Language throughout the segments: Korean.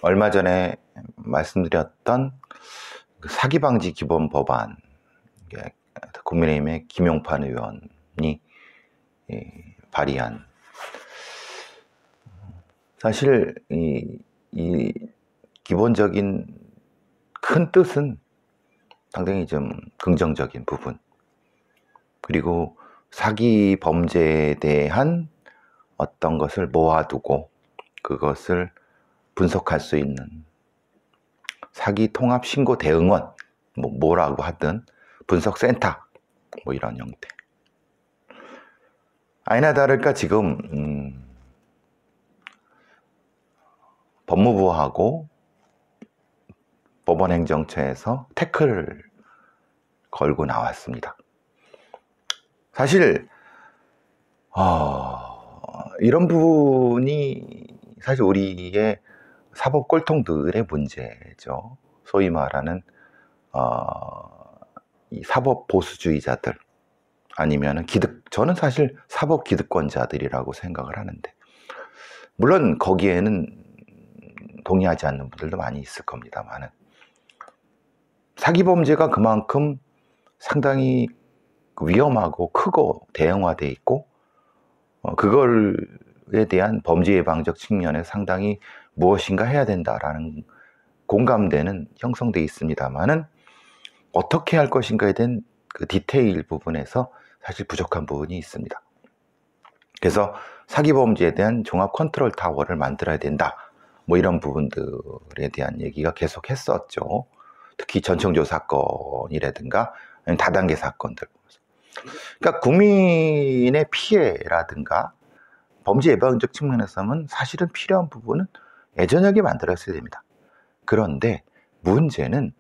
얼마 전에 말씀드렸던 그 사기 방지 기본 법안, 국민의힘의 김용판 의원이 발의한, 사실 이 기본적인 큰 뜻은 상당히 좀 긍정적인 부분, 그리고 사기 범죄에 대한 어떤 것을 모아두고 그것을 분석할 수 있는 사기 통합 신고 대응원, 뭐라고 하든 분석센터, 이런 형태. 아니나 다를까 지금 법무부하고 법원행정처에서 태클을 걸고 나왔습니다. 사실 이런 부분이 사실 우리의 사법 꼴통들의 문제죠. 소위 말하는 이 사법 보수주의자들, 아니면 저는 사실 사법 기득권자들이라고 생각을 하는데, 물론 거기에는 동의하지 않는 분들도 많이 있을 겁니다만은, 사기 범죄가 그만큼 상당히 위험하고 크고 대형화되어 있고, 그걸에 대한 범죄 예방적 측면에 상당히 무엇인가 해야 된다라는 공감대는 형성되어 있습니다만은, 어떻게 할 것인가에 대한 그 디테일 부분에서 사실 부족한 부분이 있습니다. 그래서 사기 범죄에 대한 종합 컨트롤 타워를 만들어야 된다, 이런 부분들에 대한 얘기가 계속 했었죠. 특히 전청조 사건이라든가 다단계 사건들. 그러니까 국민의 피해라든가 범죄 예방적 측면에서는 사실은 필요한 부분은 예전하게 만들었어야 됩니다. 그런데 문제는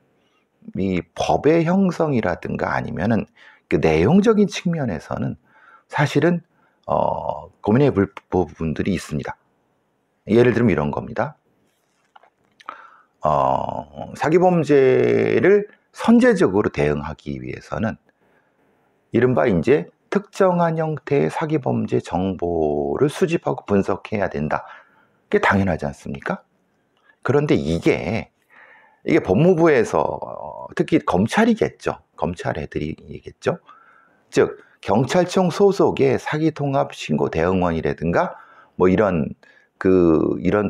이 법의 형성이라든가 아니면은 그 내용적인 측면에서는 사실은 고민해 볼 부분들이 있습니다. 예를 들면 이런 겁니다. 사기 범죄를 선제적으로 대응하기 위해서는 이른바 이제 특정한 형태의 사기 범죄 정보를 수집하고 분석해야 된다. 그게 당연하지 않습니까? 그런데 이게 법무부에서 특히 검찰이겠죠. 검찰 애들이겠죠. 즉 경찰청 소속의 사기 통합 신고 대응원이라든가 이런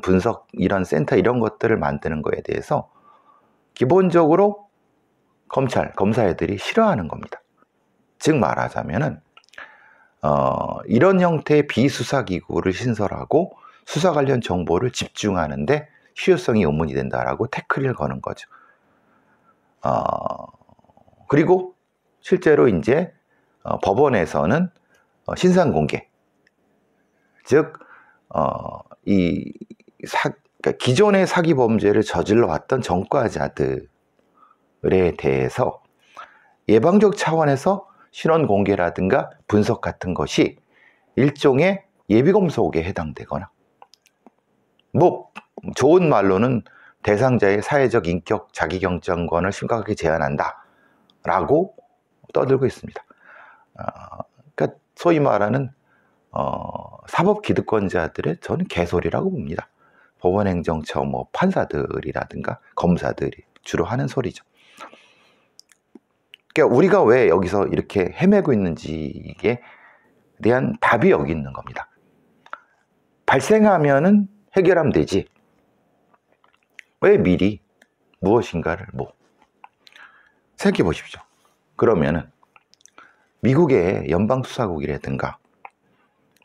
분석, 이런 센터, 이런 것들을 만드는 거에 대해서 기본적으로 검사 애들이 싫어하는 겁니다. 즉 말하자면은 이런 형태의 비수사기구를 신설하고 수사 관련 정보를 집중하는데 실효성이 의문이 된다라고 태클을 거는 거죠. 그리고 실제로 이제 법원에서는 신상 공개, 즉 그러니까 기존의 사기 범죄를 저질러 왔던 전과자들에 대해서 예방적 차원에서 신원 공개라든가 분석 같은 것이 일종의 예비검속에 해당되거나, 좋은 말로는 대상자의 사회적 인격 자기경청권을 심각하게 제한한다 라고 떠들고 있습니다. 그러니까 소위 말하는 사법 기득권자들의 저는 개소리라고 봅니다. 법원행정처 판사들이라든가 검사들이 주로 하는 소리죠. 그러니까 우리가 왜 여기서 이렇게 헤매고 있는지에 대한 답이 여기 있는 겁니다. 발생하면은 해결하면 되지, 왜 미리 무엇인가를 생각해 보십시오. 그러면은 미국의 연방수사국이라든가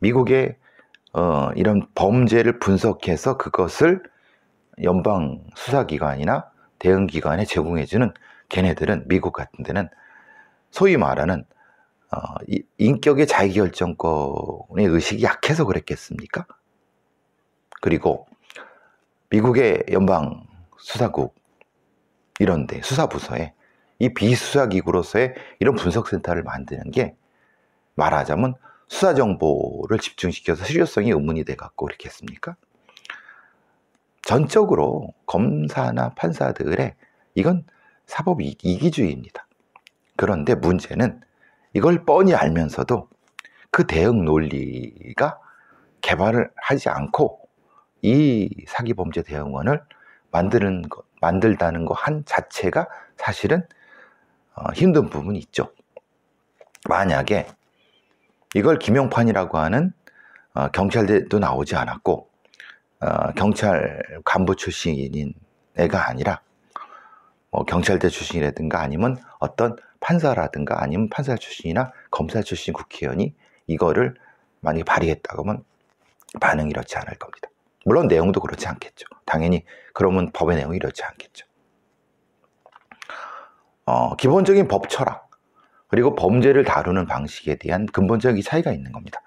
미국의 이런 범죄를 분석해서 그것을 연방수사기관이나 대응기관에 제공해주는 걔네들은, 미국 같은 데는 소위 말하는 인격의 자기결정권의 의식이 약해서 그랬겠습니까? 그리고 미국의 연방수사국 이런데 수사부서에 이 비수사기구로서의 이런 분석센터를 만드는 게 말하자면 수사정보를 집중시켜서 실효성이 의문이 돼갖고 그렇겠습니까? 전적으로 검사나 판사들의 이건 사법 이기주의입니다. 그런데 문제는 이걸 뻔히 알면서도 그 대응 논리가 개발을 하지 않고 이 사기범죄 대응원을 만들다는 거 한 자체가 사실은 힘든 부분이 있죠. 만약에 이걸 김용판이라고 하는 경찰대도 나오지 않았고 경찰 간부 출신인 애가 아니라 경찰대 출신이라든가 아니면 어떤 판사라든가 아니면 판사 출신이나 검사 출신 국회의원이 이거를 만약에 발의했다고 하면 반응이 이렇지 않을 겁니다. 물론 내용도 그렇지 않겠죠. 당연히 그러면 법의 내용이 이렇지 않겠죠. 기본적인 법 철학 그리고 범죄를 다루는 방식에 대한 근본적인 차이가 있는 겁니다.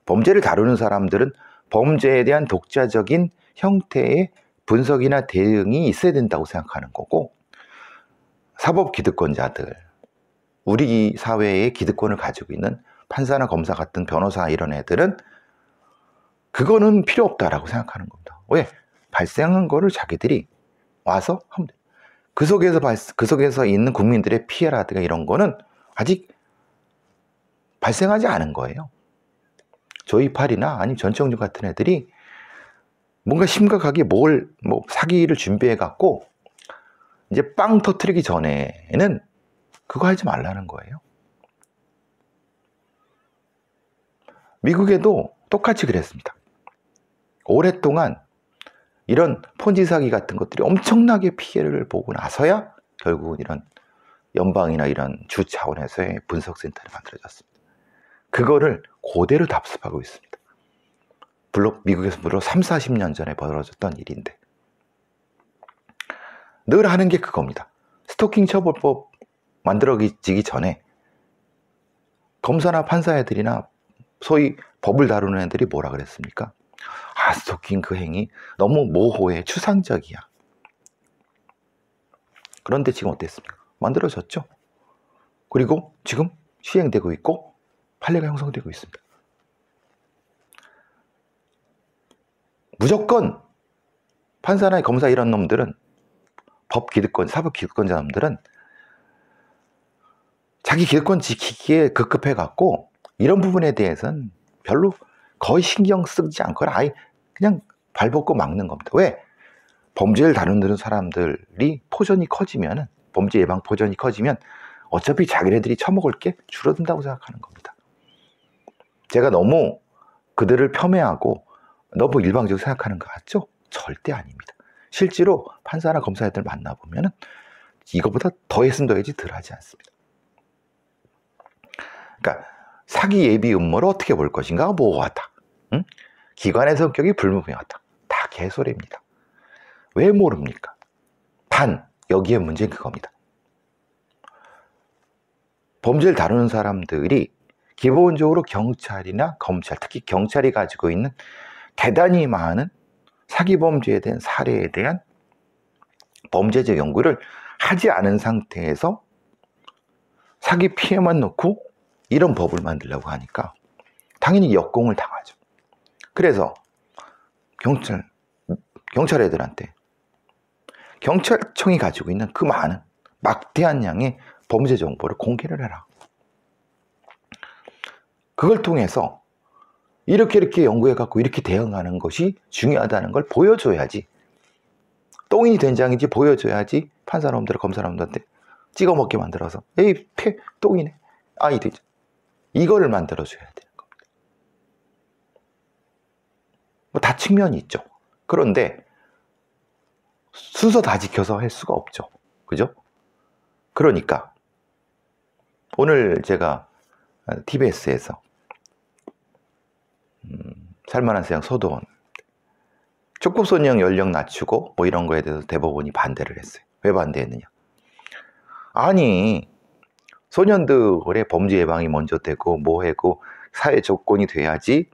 범죄를 다루는 사람들은 범죄에 대한 독자적인 형태의 분석이나 대응이 있어야 된다고 생각하는 거고, 사법 기득권자들, 우리 사회의 기득권을 가지고 있는 판사나 검사 같은 변호사 이런 애들은 그거는 필요 없다라고 생각하는 겁니다. 왜? 발생한 거를 자기들이 와서 하면 돼요. 그 속에서 있는 국민들의 피해라든가 이런 거는 아직 발생하지 않은 거예요. 조이팔이나 아니면 전청준 같은 애들이 뭔가 심각하게 사기를 준비해 갖고 이제 빵 터트리기 전에는 그거 하지 말라는 거예요. 미국에도 똑같이 그랬습니다. 오랫동안 이런 폰지 사기 같은 것들이 엄청나게 피해를 보고 나서야 결국은 이런 연방이나 이런 주 차원에서의 분석센터를 만들어졌습니다. 그거를 그대로 답습하고 있습니다. 물론 미국에서 무려 30-40년 전에 벌어졌던 일인데 늘 하는 게 그겁니다. 스토킹 처벌법 만들어지기 전에 검사나 판사 애들이나 소위 법을 다루는 애들이 뭐라 그랬습니까? 스토킹 그 행위 너무 모호해, 추상적이야. 그런데 지금 어땠습니까? 만들어졌죠. 그리고 지금 시행되고 있고 판례가 형성되고 있습니다. 무조건 판사나 검사 이런 놈들은 사법 기득권자 놈들은 자기 기득권 지키기에 급급해갖고 이런 부분에 대해서는 별로 거의 신경 쓰지 않거나 아예 그냥 발벗고 막는 겁니다. 왜? 범죄를 다루는 사람들이 포전이 커지면은, 범죄 예방 포전이 커지면 어차피 자기네들이 처먹을 게 줄어든다고 생각하는 겁니다. 제가 너무 그들을 폄훼하고 너무 일방적으로 생각하는 것 같죠? 절대 아닙니다. 실제로 판사나 검사들 만나보면은 이거보다 더했으면 더해야지 덜 하지 않습니다. 그러니까 사기 예비 음모를 어떻게 볼 것인가가 모호하다. 응? 기관의 성격이 불분명하다. 다 개소리입니다. 왜 모릅니까? 단 여기에 문제는 그겁니다. 범죄를 다루는 사람들이 기본적으로 경찰이나 검찰, 특히 경찰이 가지고 있는 대단히 많은 사기범죄에 대한 사례에 대한 범죄적 연구를 하지 않은 상태에서 사기 피해만 놓고 이런 법을 만들려고 하니까 당연히 역공을 당하죠. 그래서 경찰 애들한테 경찰청이 가지고 있는 그 많은 막대한 양의 범죄 정보를 공개를 해라. 그걸 통해서 이렇게 연구해갖고 이렇게 대응하는 것이 중요하다는 걸 보여줘야지. 똥이 된장인지 보여줘야지 판사놈들, 검사놈들한테 찍어먹게 만들어서 에이, 똥이네. 아이 되죠. 이거를 만들어줘야 되는 겁니다. 다 측면이 있죠. 그런데 순서 다 지켜서 할 수가 없죠. 그죠? 그러니까 오늘 제가 TBS에서 살만한 세상 소도원 촉법소년 연령 낮추고 이런 거에 대해서 대법원이 반대를 했어요. 왜 반대했느냐? 아니 소년들의 범죄 예방이 먼저 되고 뭐하고 사회 조건이 돼야지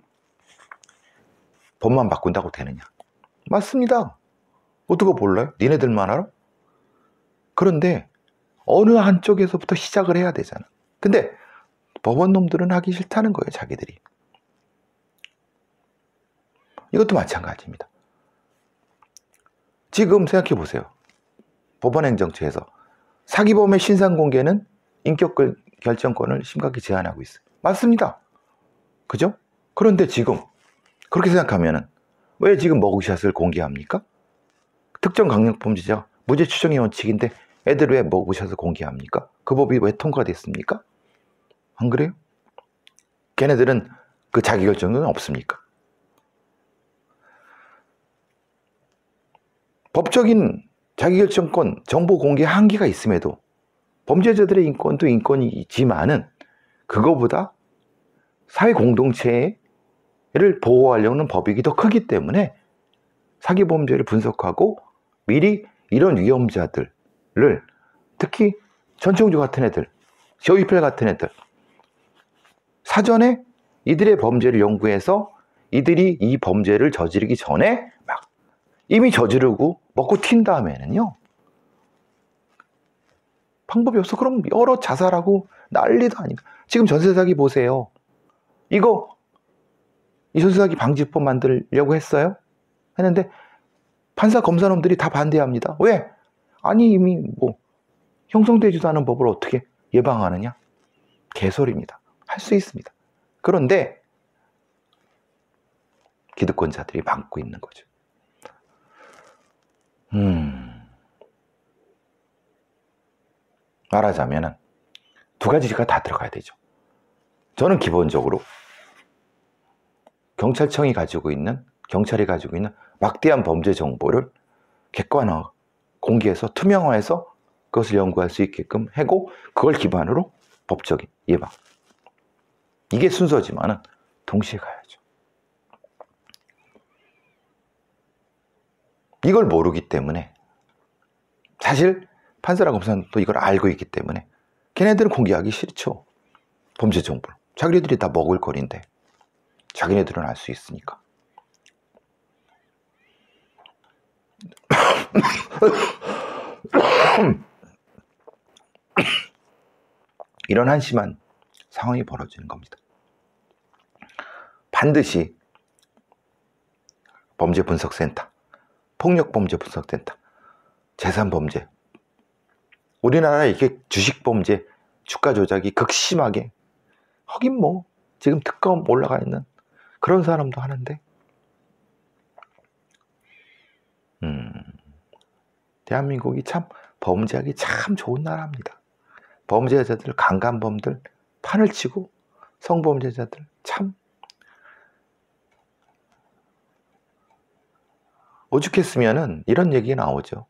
법만 바꾼다고 되느냐? 맞습니다. 어떻게 몰라요? 니네들만 알아? 그런데 어느 한쪽에서부터 시작을 해야 되잖아. 근데 법원놈들은 하기 싫다는 거예요. 자기들이. 이것도 마찬가지입니다. 지금 생각해 보세요. 법원행정처에서 사기범의 신상공개는 인격 결정권을 심각히 제한하고 있어요. 맞습니다. 그죠? 그런데 지금 그렇게 생각하면은 왜 지금 머그샷을 공개합니까? 특정 강력범죄자 무죄 추정의 원칙인데 애들 왜 머그샷을 공개합니까? 그 법이 왜 통과됐습니까? 안 그래요? 걔네들은 그 자기결정은 없습니까? 법적인 자기결정권, 정보 공개 한계가 있음에도 범죄자들의 인권도 인권이지만은 그거보다 사회 공동체를 보호하려는 법익이 더 크기 때문에 사기 범죄를 분석하고 미리 이런 위험자들을, 특히 전청조 같은 애들, 조이펠 같은 애들, 사전에 이들의 범죄를 연구해서 이들이 이 범죄를 저지르기 전에 막 이미 저지르고 먹고 튄 다음에는요, 방법이 없어. 그럼 여러 자살하고 난리도 아니고. 지금 전세 사기 보세요. 이 전세 사기 방지법 만들려고 했어요? 했는데 판사 검사놈들이 다 반대합니다. 왜? 아니 이미 뭐 형성되지도 않은 법을 어떻게 예방하느냐? 개소리입니다. 할 수 있습니다. 그런데 기득권자들이 막고 있는 거죠. 말하자면은 두 가지가 다 들어가야 되죠. 저는 기본적으로 경찰이 가지고 있는 막대한 범죄 정보를 객관화, 공개해서 투명화해서 그것을 연구할 수 있게끔 하고 그걸 기반으로 법적인 예방. 이게 순서지만은 동시에 가야죠. 이걸 모르기 때문에 사실 판사랑 검사는 또 이걸 알고 있기 때문에 걔네들은 공개하기 싫죠. 범죄 정보를. 자기네들이 다 먹을 거리인데 자기네들은 알 수 있으니까. 이런 한심한 상황이 벌어지는 겁니다. 반드시 범죄분석센터, 폭력범죄분석센터, 재산범죄, 우리나라에 이렇게 주식범죄, 주가 조작이 극심하게, 하긴 뭐 지금 특검 올라가 있는 그런 사람도 하는데, 대한민국이 참 범죄하기 참 좋은 나라입니다. 범죄자들, 강간범들 판을 치고 성범죄자들 참 오죽했으면은 이런 얘기 나오죠.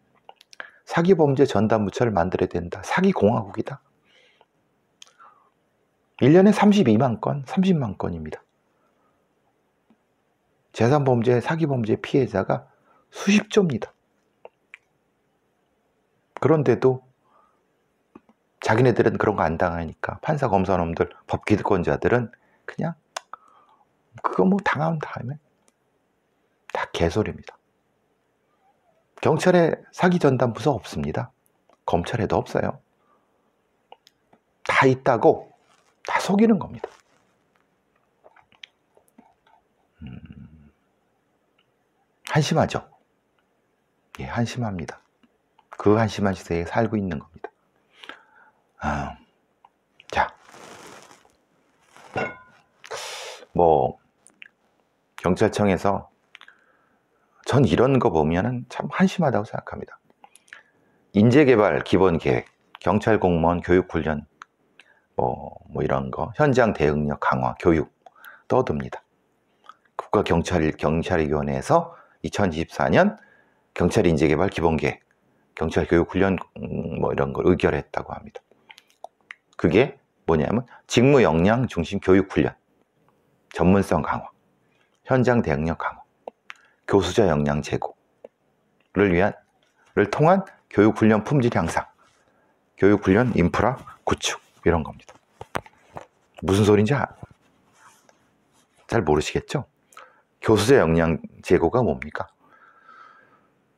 사기범죄 전담부처를 만들어야 된다. 사기공화국이다. 1년에 32만 건, 30만 건입니다. 재산범죄, 사기범죄 피해자가 수십조입니다. 그런데도 자기네들은 그런 거 안 당하니까 판사, 검사놈들, 법기득권자들은 그냥 그거 뭐 당하면 다음에 다 개소리입니다. 경찰에 사기 전담 부서 없습니다. 검찰에도 없어요. 다 있다고 다 속이는 겁니다. 한심하죠? 예, 한심합니다. 그 한심한 시대에 살고 있는 겁니다. 자, 뭐 경찰청에서 전 이런 거 보면은 참 한심하다고 생각합니다. 인재개발 기본계획, 경찰 공무원 교육훈련, 뭐 이런 거, 현장 대응력 강화, 교육 떠듭니다. 국가경찰위원회에서 2024년 경찰 인재개발 기본계획, 경찰 교육훈련 뭐 이런 걸 의결했다고 합니다. 그게 뭐냐면 직무 역량 중심 교육훈련, 전문성 강화, 현장 대응력 강화, 교수자 역량 제고를 통한 교육훈련 품질 향상, 교육훈련 인프라 구축 이런 겁니다. 무슨 소린지 잘 모르시겠죠? 교수자 역량 제고가 뭡니까?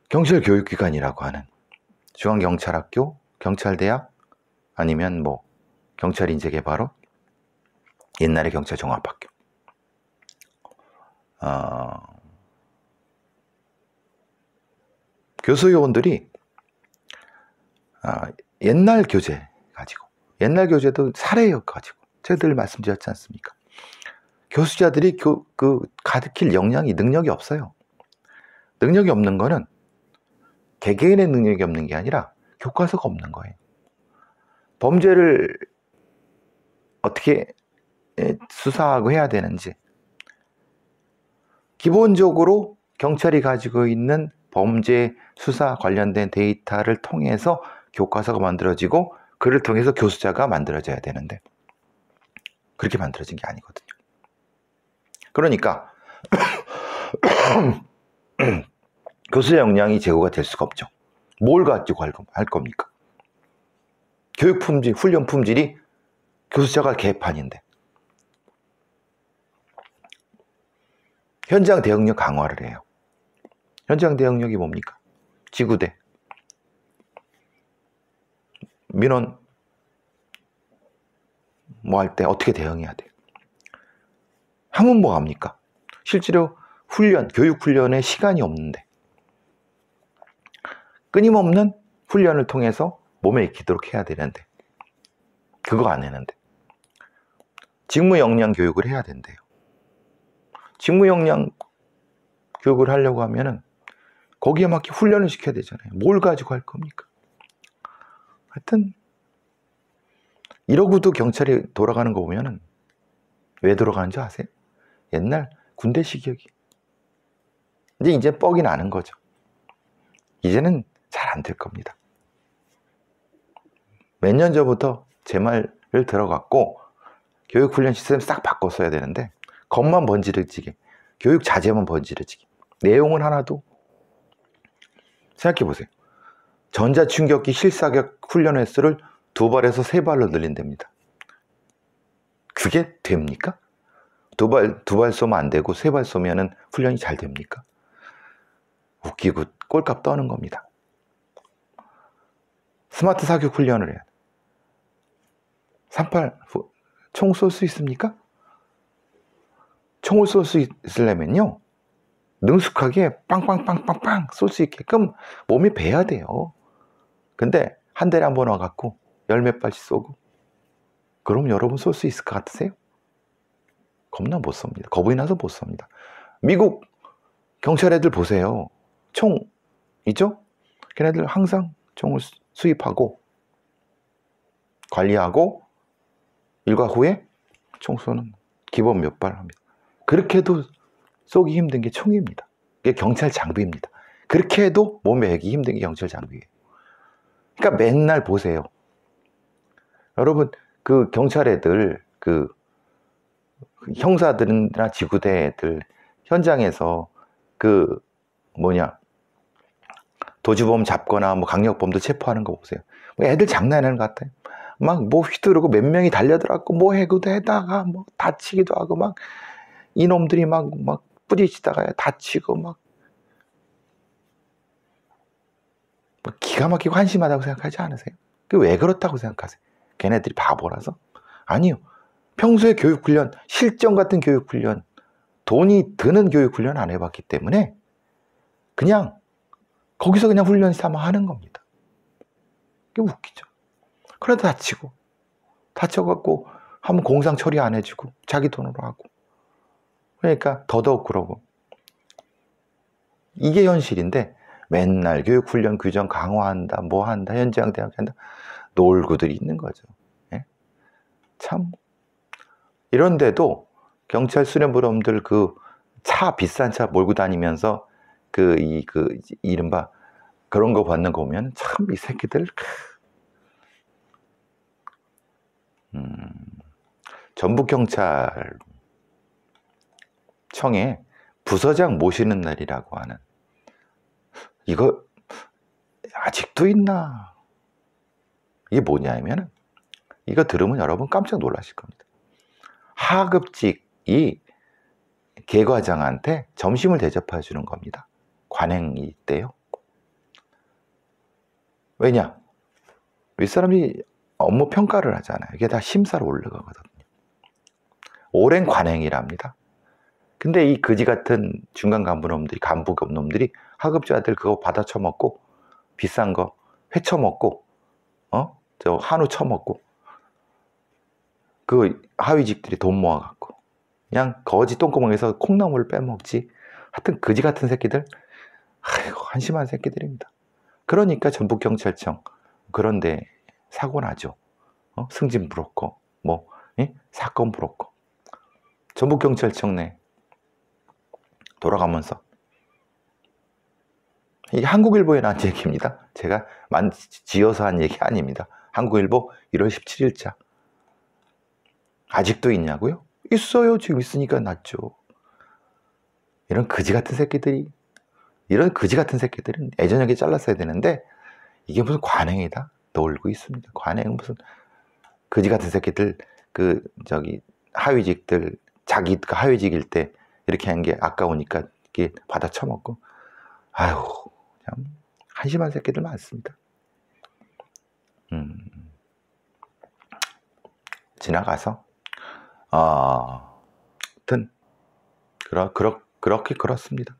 경찰교육기관이라고 하는 중앙경찰학교, 경찰대학 아니면 뭐 경찰인재개발원, 옛날에 경찰종합학교, 교수요원들이 옛날 교재 가지고, 옛날 교재도 사례역 가지고 제가 늘 말씀드렸지 않습니까? 교수자들이 가르칠 역량이, 능력이 없어요. 능력이 없는 거는 개개인의 능력이 없는 게 아니라 교과서가 없는 거예요. 범죄를 어떻게 수사하고 해야 되는지, 기본적으로 경찰이 가지고 있는 범죄 수사 관련된 데이터를 통해서 교과서가 만들어지고 그를 통해서 교수자가 만들어져야 되는데 그렇게 만들어진 게 아니거든요. 그러니까 교수의 역량이 제고가 될 수가 없죠. 뭘 가지고 할 겁니까? 교육 품질, 훈련 품질이 교수자가 개판인데. 현장 대응력 강화를 해요. 현장 대응력이 뭡니까? 지구대, 민원 뭐 할 때 어떻게 대응해야 돼요? 하면 뭐 합니까? 실제로 훈련, 교육 훈련에 시간이 없는데 끊임없는 훈련을 통해서 몸에 익히도록 해야 되는데 그거 안 했는데 직무 역량 교육을 해야 된대요. 직무 역량 교육을 하려고 하면은 거기에 맞게 훈련을 시켜야 되잖아요. 뭘 가지고 할 겁니까? 하여튼 이러고도 경찰이 돌아가는 거 보면은 왜 돌아가는지 아세요? 옛날 군대 식이역이 이제 뻑이 나는 거죠. 이제는 잘 안 될 겁니다. 몇 년 전부터 제 말을 들어갔고 교육훈련 시스템 싹 바꿨어야 되는데 겉만 번지르지게, 교육 자재만 번지르지게, 내용은 하나도. 생각해 보세요. 전자충격기 실사격 훈련 횟수를 2발에서 3발로 늘린답니다. 그게 됩니까? 두 발 쏘면 안 되고 3발 쏘면은 훈련이 잘 됩니까? 웃기고 꼴값 떠는 겁니다. 스마트 사격 훈련을 해야 돼. 38 총 쏠 수 있습니까? 총을 쏠 수 있으려면요 능숙하게 빵빵빵빵빵 쏠 수 있게끔 몸이 배야 돼요. 근데 한 달에 한 번 와갖고 10몇 발씩 쏘고 그럼 여러분 쏠 수 있을 것 같으세요? 겁나 못 쏩니다. 겁이 나서 못 쏩니다. 미국 경찰 애들 보세요. 총 있죠? 걔네들 항상 총을 수입하고 관리하고 일과 후에 총 쏘는 기본 몇 발 합니다. 그렇게 해도 쏘기 힘든 게 총입니다. 그게 경찰 장비입니다. 그렇게 해도 몸에 배기 힘든 게 경찰 장비예요. 그러니까 맨날 보세요. 여러분 그 경찰 애들, 그 형사들이나 지구대 애들 현장에서 그 도주범 잡거나 뭐 강력범도 체포하는 거 보세요. 애들 장난하는 것 같아요. 막 뭐 휘두르고 몇 명이 달려들어갖고 뭐 해고도 해다가 뭐 다치기도 하고 막 이놈들이 막 뿌리치다가 다치고 막 기가 막히고 한심하다고 생각하지 않으세요? 그 왜 그렇다고 생각하세요? 걔네들이 바보라서? 아니요. 평소에 교육훈련, 실전 같은 교육훈련, 돈이 드는 교육훈련 안 해봤기 때문에 그냥 거기서 그냥 훈련 삼아 하는 겁니다. 그게 웃기죠. 그래도 다치고 다쳐갖고 하면 공상 처리 안 해주고 자기 돈으로 하고 그러니까 더더욱 그러고 이게 현실인데 맨날 교육훈련 규정 강화한다 뭐 한다 현장 대응한다 놀고들이 있는 거죠. 예? 참 이런데도 경찰 수련부름들 그 비싼 차 몰고 다니면서 이른바 그런 거 받는 거 보면 참 이 새끼들 전북경찰청에 부서장 모시는 날이라고 하는 이거 아직도 있나? 이게 뭐냐면 이거 들으면 여러분 깜짝 놀라실 겁니다. 하급직이 계과장한테 점심을 대접해 주는 겁니다. 관행이 있대요. 왜냐? 윗사람이 업무 평가를 하잖아요. 이게 다 심사로 올라가거든요. 오랜 관행이랍니다. 근데 이 그지 같은 중간 간부놈들이, 간부급 놈들이 하급자들 그거 받아 처먹고 비싼 거 회 처먹고 저 한우 처먹고 그 하위직들이 돈 모아갖고 그냥 거지 똥구멍에서 콩나물을 빼먹지. 하여튼 그지 같은 새끼들, 아이고 한심한 새끼들입니다. 그러니까 전북경찰청 그런데 사고 나죠. 승진 브로커, 뭐 사건 브로커. 전북경찰청 내 돌아가면서 이게 한국일보에 나온 얘기입니다. 제가 지어서 한 얘기 아닙니다. 한국일보 1월 17일자. 아직도 있냐고요? 있어요. 지금 있으니까 낫죠. 이런 그지 같은 새끼들이, 이런 그지 같은 새끼들은 애저녁에 잘랐어야 되는데 이게 무슨 관행이다? 놀고 있습니다. 관행 무슨 그지 같은 새끼들, 하위직들, 자기가 하위직일 때 이렇게 한 게 아까우니까 이게 받아 처먹고, 아유, 참 한심한 새끼들 많습니다. 지나가서, 하여튼, 그렇게 그렇습니다.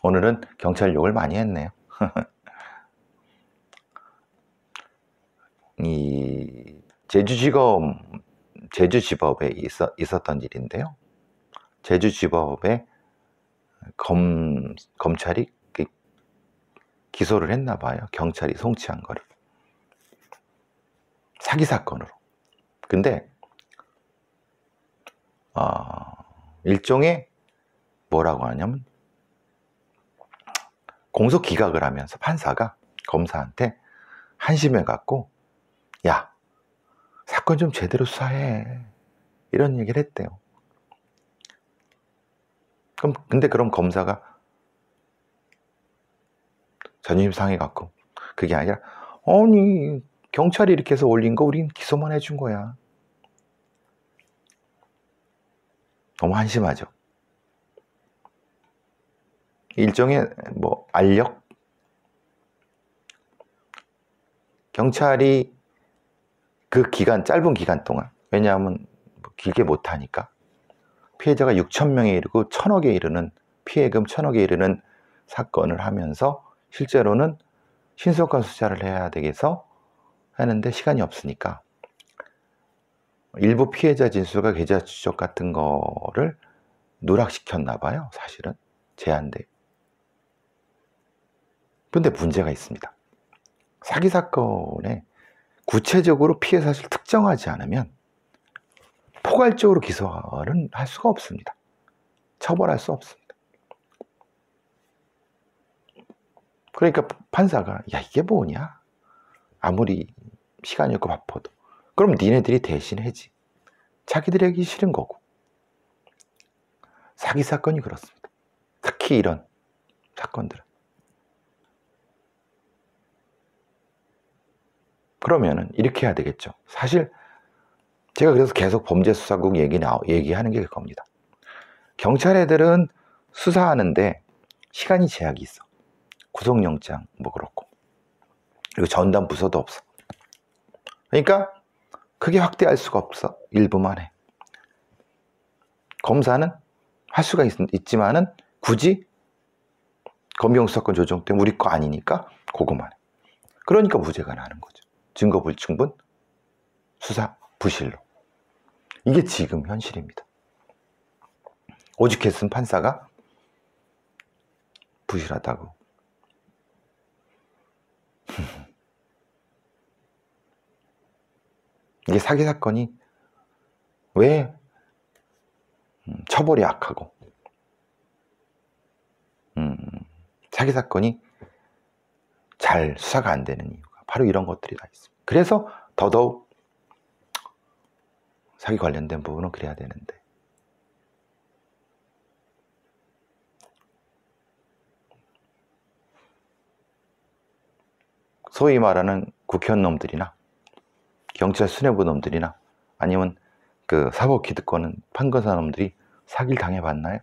오늘은 경찰 욕을 많이 했네요. 이 제주지법에 있었던 일인데요. 제주지법에 검찰이 기소를 했나 봐요. 경찰이 송치한 거를. 사기 사건으로. 근데 일종의 뭐라고 하냐면 공소 기각을 하면서 판사가 검사한테 한심해 갖고 야, 사건 좀 제대로 수사해. 이런 얘기를 했대요. 근데 그럼 검사가 자존심 상해갖고 그게 아니라 아니 경찰이 이렇게 해서 올린 거 우린 기소만 해준 거야. 너무 한심하죠. 일종의 뭐 알력? 경찰이 그 짧은 기간 동안, 왜냐하면 길게 못하니까 피해자가 6,000명에 이르고 1,000억에 이르는 피해금 1,000억에 이르는 사건을 하면서 실제로는 신속한 수사를 해야 되겠어 하는데 시간이 없으니까 일부 피해자 진술과 계좌 추적 같은 거를 누락시켰나 봐요. 사실은 제한돼. 근데 문제가 있습니다. 사기 사건에 구체적으로 피해 사실을 특정하지 않으면 포괄적으로 기소를 할 수가 없습니다. 처벌할 수 없습니다. 그러니까 판사가 야 이게 뭐냐? 아무리 시간이 없고 바빠도 그럼 니네들이 대신 해지. 자기들이 하기 싫은 거고. 사기 사건이 그렇습니다. 특히 이런 사건들은. 그러면은 이렇게 해야 되겠죠. 사실 제가 그래서 계속 범죄수사국 얘기하는 게 그겁니다. 경찰 애들은 수사하는데 시간이 제약이 있어. 구속영장 뭐 그렇고. 그리고 전담 부서도 없어. 그러니까 크게 확대할 수가 없어. 일부만 해. 검사는 할 수가 있지만은 굳이 검경수사권 조정 때문에 우리 거 아니니까 그거만 해. 그러니까 무죄가 나는 거죠. 증거 불충분, 수사 부실로. 이게 지금 현실입니다. 오죽했으면 판사가 부실하다고. 이게 사기 사건이 왜 처벌이 약하고 사기 사건이 잘 수사가 안 되는 이유가 바로 이런 것들이 다 있습니다. 그래서 더더욱 사기 관련된 부분은 그래야 되는데 소위 말하는 국회의원 놈들이나 경찰 수뇌부 놈들이나 아니면 그 사법 기득권은 판검사 놈들이 사기를 당해봤나요?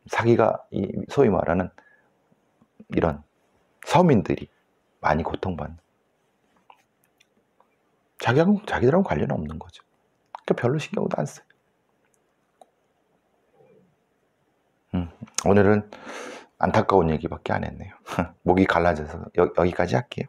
사기가 소위 말하는 이런 서민들이 많이 고통받는 자기들하고 관련 없는 거죠. 그러니까 별로 신경도 안 써요. 오늘은 안타까운 얘기밖에 안 했네요. 목이 갈라져서 여기까지 할게요.